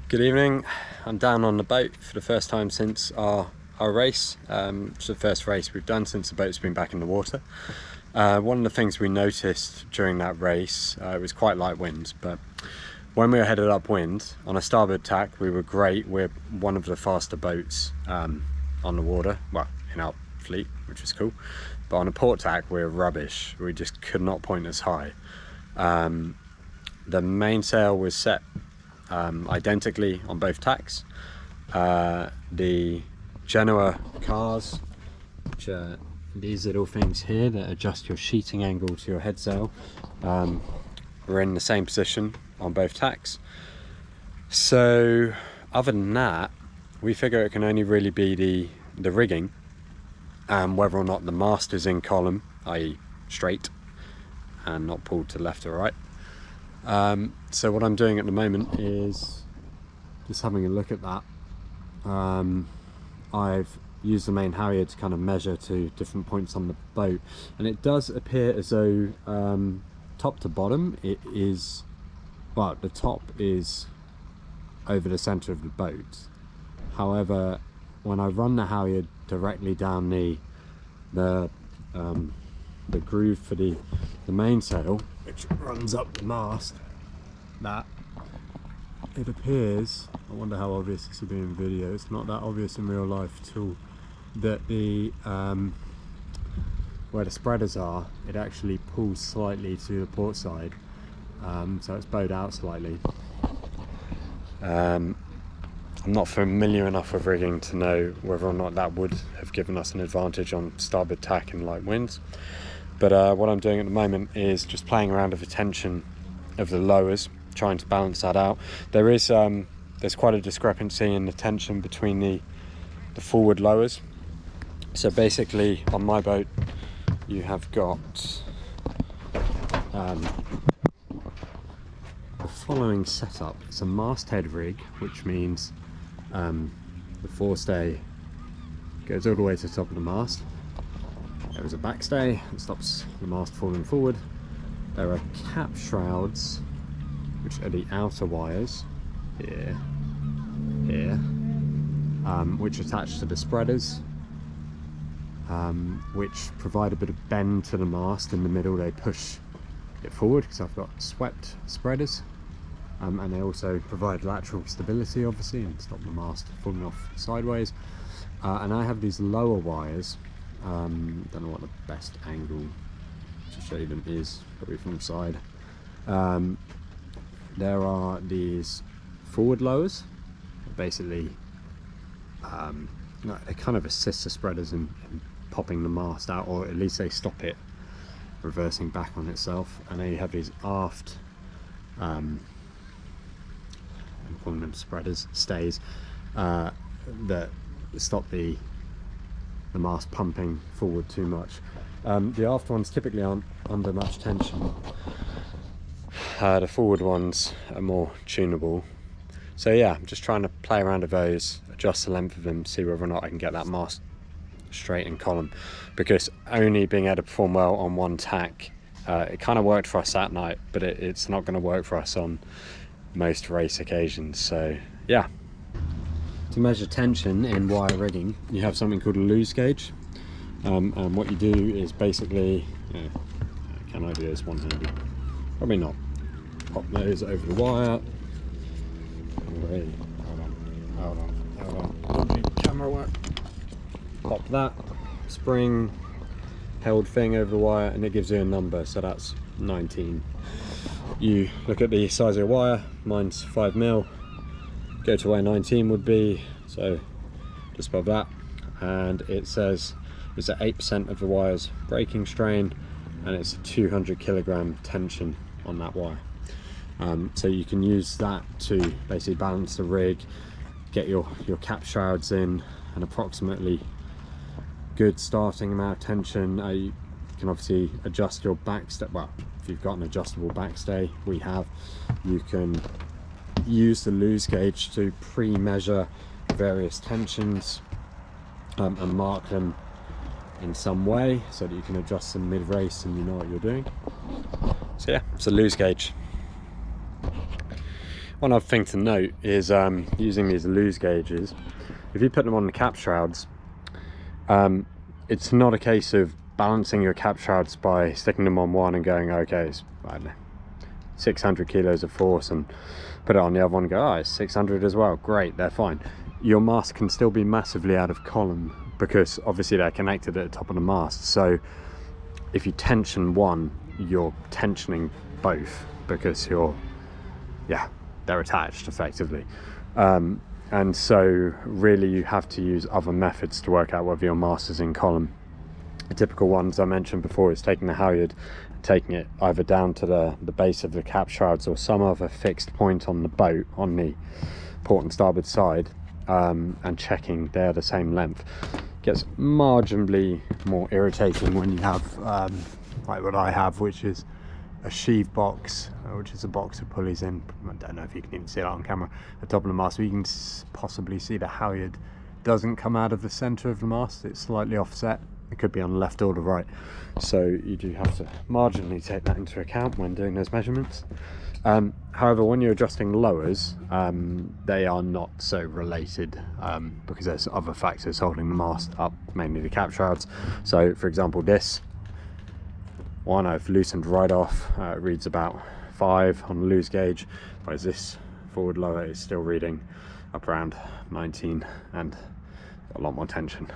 Good evening. I'm down on the boat for the first time since our race. It's the first race we've done since the boat's been back in the water. One of the things we noticed during that race, it was quite light winds, but when we were headed upwind on a starboard tack, we were great. We're one of the faster boats on the water, well, in our fleet, which is cool. But on a port tack, we're rubbish. We just could not point as high. The mainsail was set identically on both tacks. The Genoa cars, which are these little things here that adjust your sheeting angle to your headsail, were in the same position on both tacks. So other than that, we figure it can only really be the rigging, whether or not the mast is in column, i.e. straight and not pulled to the left or right. So what I'm doing at the moment is just having a look at that. I've used the main halyard to kind of measure to different points on the boat, and it does appear as though top to bottom it is, well, the top is over the center of the boat. However, when I run the halyard directly down the groove for the mainsail, which runs up the mast, that it appears, I wonder how obvious this will be in video, it's not that obvious in real life at all, that the where the spreaders are, it actually pulls slightly to the port side, so it's bowed out slightly. I'm not familiar enough with rigging to know whether or not that would have given us an advantage on starboard tack in light winds. But what I'm doing at the moment is just playing around with the tension of the lowers, trying to balance that out. There is there's quite a discrepancy in the tension between the forward lowers. So basically on my boat you have got the following setup. It's a masthead rig, which means the forestay goes all the way to the top of the mast. There is a backstay that stops the mast falling forward. There are cap shrouds, which are the outer wires here, which attach to the spreaders, which provide a bit of bend to the mast. In the middle they push it forward because I've got swept spreaders, and they also provide lateral stability obviously and stop the mast falling off sideways. And I have these lower wires. Don't know what the best angle to show them is, probably from the side. There are these forward lowers, basically they kind of assist the spreaders in popping the mast out, or at least they stop it reversing back on itself. And then you have these aft, I'm calling them spreaders, stays, that stop the mast pumping forward too much. The aft ones typically aren't under much tension. The forward ones are more tunable. So yeah, I'm just trying to play around with those, adjust the length of them, see whether or not I can get that mast straight in column. Because only being able to perform well on one tack, it kind of worked for us that night, but it's not going to work for us on most race occasions. So yeah. To measure tension in wire rigging, you have something called a loose gauge, and what you do is basically, can I do this one-handed? Probably not. Pop those over the wire. Really, hold on. Camera work. Pop that spring held thing over the wire, and it gives you a number. So that's 19. You look at the size of your wire. Mine's 5mm. Go to where 19 would be, so just above that, and it says it's at 8% of the wire's breaking strain, and it's a 200 kilogram tension on that wire. So you can use that to basically balance the rig, get your cap shrouds in an approximately good starting amount of tension. You can obviously adjust your backstay. Well, if you've got an adjustable backstay, we have, you can use the loose gauge to pre-measure various tensions and mark them in some way so that you can adjust them mid-race and you know what you're doing. So yeah, it's a loose gauge. One other thing to note is using these loose gauges. If you put them on the cap shrouds, it's not a case of balancing your cap shrouds by sticking them on one and going, okay, it's, I don't know, 600 kilos of force, and put it on the other one and go, oh, it's 600 as well, great, they're fine. Your mast can still be massively out of column because obviously they're connected at the top of the mast. So if you tension one, you're tensioning both because they're attached effectively. And so really you have to use other methods to work out whether your mast is in column. The typical ones I mentioned before is taking the halyard, taking it either down to the base of the cap shrouds or some other fixed point on the boat on the port and starboard side, and checking they're the same length. Gets marginally more irritating when you have like what I have, which is a sheave box, which is a box with pulleys in. I don't know if you can even see it on camera at the top of the mast, but you can possibly see the halyard doesn't come out of the center of the mast, it's slightly offset. It could be on the left or the right, so you do have to marginally take that into account when doing those measurements. However, when you're adjusting lowers, they are not so related because there's other factors holding the mast up, mainly the cap shrouds. So for example, this one I've loosened right off, it reads about 5 on the loose gauge, whereas this forward lower is still reading up around 19 and got a lot more tension.